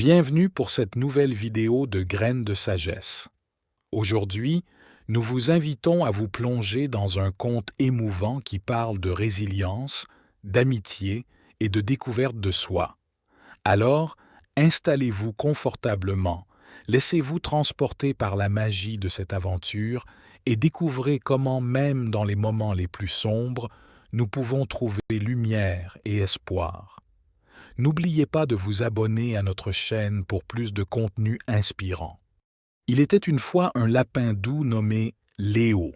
Bienvenue pour cette nouvelle vidéo de Graines de sagesse. Aujourd'hui, nous vous invitons à vous plonger dans un conte émouvant qui parle de résilience, d'amitié et de découverte de soi. Alors, installez-vous confortablement, laissez-vous transporter par la magie de cette aventure et découvrez comment même dans les moments les plus sombres, nous pouvons trouver lumière et espoir. N'oubliez pas de vous abonner à notre chaîne pour plus de contenu inspirant. Il était une fois un lapin doux nommé Léo,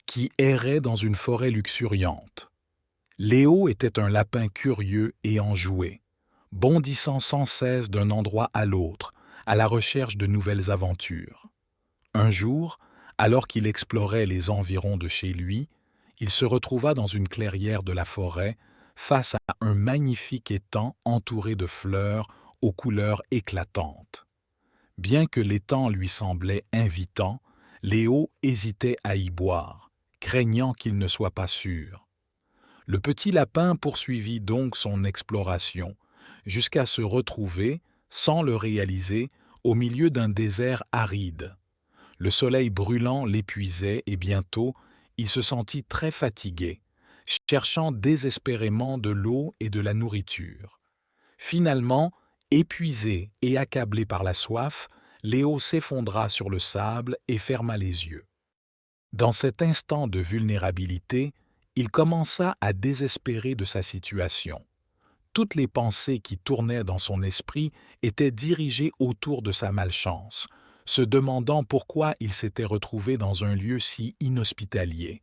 qui errait dans une forêt luxuriante. Léo était un lapin curieux et enjoué, bondissant sans cesse d'un endroit à l'autre, à la recherche de nouvelles aventures. Un jour, alors qu'il explorait les environs de chez lui, il se retrouva dans une clairière de la forêt, face à un magnifique étang entouré de fleurs aux couleurs éclatantes. Bien que l'étang lui semblait invitant, Léo hésitait à y boire, craignant qu'il ne soit pas sûr. Le petit lapin poursuivit donc son exploration, jusqu'à se retrouver, sans le réaliser, au milieu d'un désert aride. Le soleil brûlant l'épuisait et bientôt, il se sentit très fatigué, cherchant désespérément de l'eau et de la nourriture. Finalement, épuisé et accablé par la soif, Léo s'effondra sur le sable et ferma les yeux. Dans cet instant de vulnérabilité, il commença à désespérer de sa situation. Toutes les pensées qui tournaient dans son esprit étaient dirigées autour de sa malchance, se demandant pourquoi il s'était retrouvé dans un lieu si inhospitalier.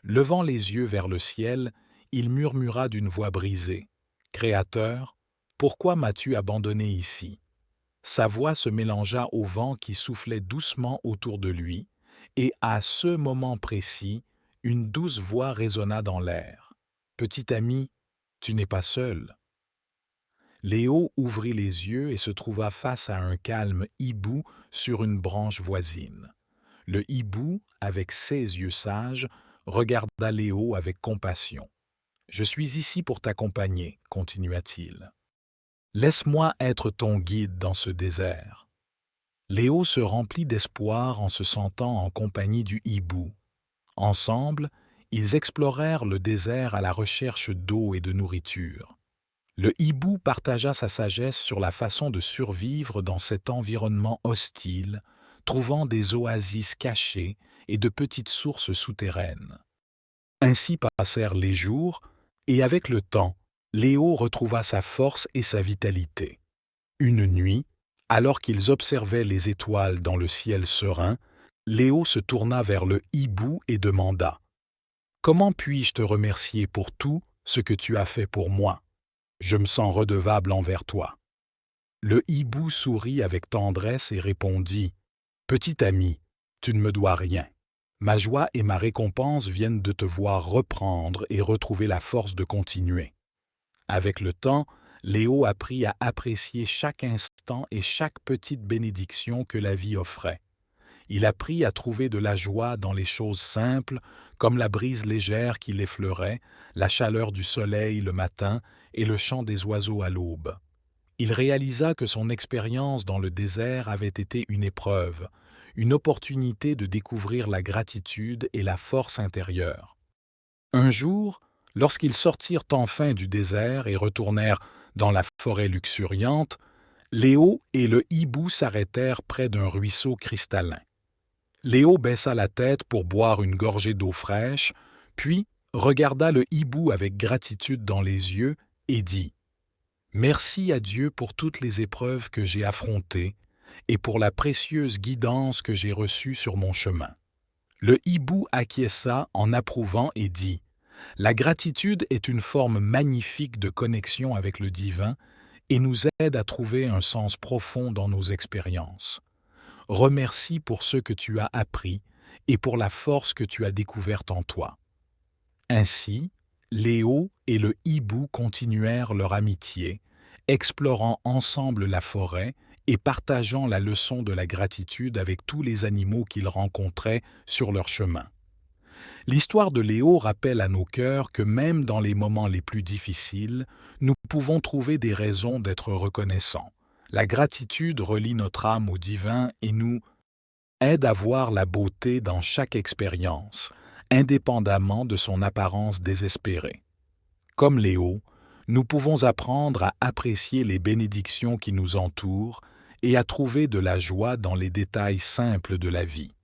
Levant les yeux vers le ciel, il murmura d'une voix brisée. « Créateur, pourquoi m'as-tu abandonné ici ?» Sa voix se mélangea au vent qui soufflait doucement autour de lui, et à ce moment précis, une douce voix résonna dans l'air. « Petit ami, tu n'es pas seul. » Léo ouvrit les yeux et se trouva face à un calme hibou sur une branche voisine. Le hibou, avec ses yeux sages, regarda Léo avec compassion. « Je suis ici pour t'accompagner, » continua-t-il. « Laisse-moi être ton guide dans ce désert. » Léo se remplit d'espoir en se sentant en compagnie du hibou. Ensemble, ils explorèrent le désert à la recherche d'eau et de nourriture. Le hibou partagea sa sagesse sur la façon de survivre dans cet environnement hostile, trouvant des oasis cachées et de petites sources souterraines. Ainsi passèrent les jours, et avec le temps, Léo retrouva sa force et sa vitalité. Une nuit, alors qu'ils observaient les étoiles dans le ciel serein, Léo se tourna vers le hibou et demanda « Comment puis-je te remercier pour tout ce que tu as fait pour moi ? Je me sens redevable envers toi. » Le hibou sourit avec tendresse et répondit « Petit ami, tu ne me dois rien. Ma joie et ma récompense viennent de te voir reprendre et retrouver la force de continuer. » Avec le temps, Léo apprit à apprécier chaque instant et chaque petite bénédiction que la vie offrait. Il apprit à trouver de la joie dans les choses simples, comme la brise légère qui l'effleurait, la chaleur du soleil le matin et le chant des oiseaux à l'aube. Il réalisa que son expérience dans le désert avait été une épreuve, une opportunité de découvrir la gratitude et la force intérieure. Un jour, lorsqu'ils sortirent enfin du désert et retournèrent dans la forêt luxuriante, Léo et le hibou s'arrêtèrent près d'un ruisseau cristallin. Léo baissa la tête pour boire une gorgée d'eau fraîche, puis regarda le hibou avec gratitude dans les yeux et dit « Merci à Dieu pour toutes les épreuves que j'ai affrontées et pour la précieuse guidance que j'ai reçue sur mon chemin. » Le hibou acquiesça en approuvant et dit « La gratitude est une forme magnifique de connexion avec le divin et nous aide à trouver un sens profond dans nos expériences. Remercie pour ce que tu as appris et pour la force que tu as découverte en toi. » Ainsi, Léo et le hibou continuèrent leur amitié, explorant ensemble la forêt et partageant la leçon de la gratitude avec tous les animaux qu'ils rencontraient sur leur chemin. L'histoire de Léo rappelle à nos cœurs que même dans les moments les plus difficiles, nous pouvons trouver des raisons d'être reconnaissants, La gratitude relie notre âme au divin et nous aide à voir la beauté dans chaque expérience, indépendamment de son apparence désespérée. Comme Léo, nous pouvons apprendre à apprécier les bénédictions qui nous entourent et à trouver de la joie dans les détails simples de la vie.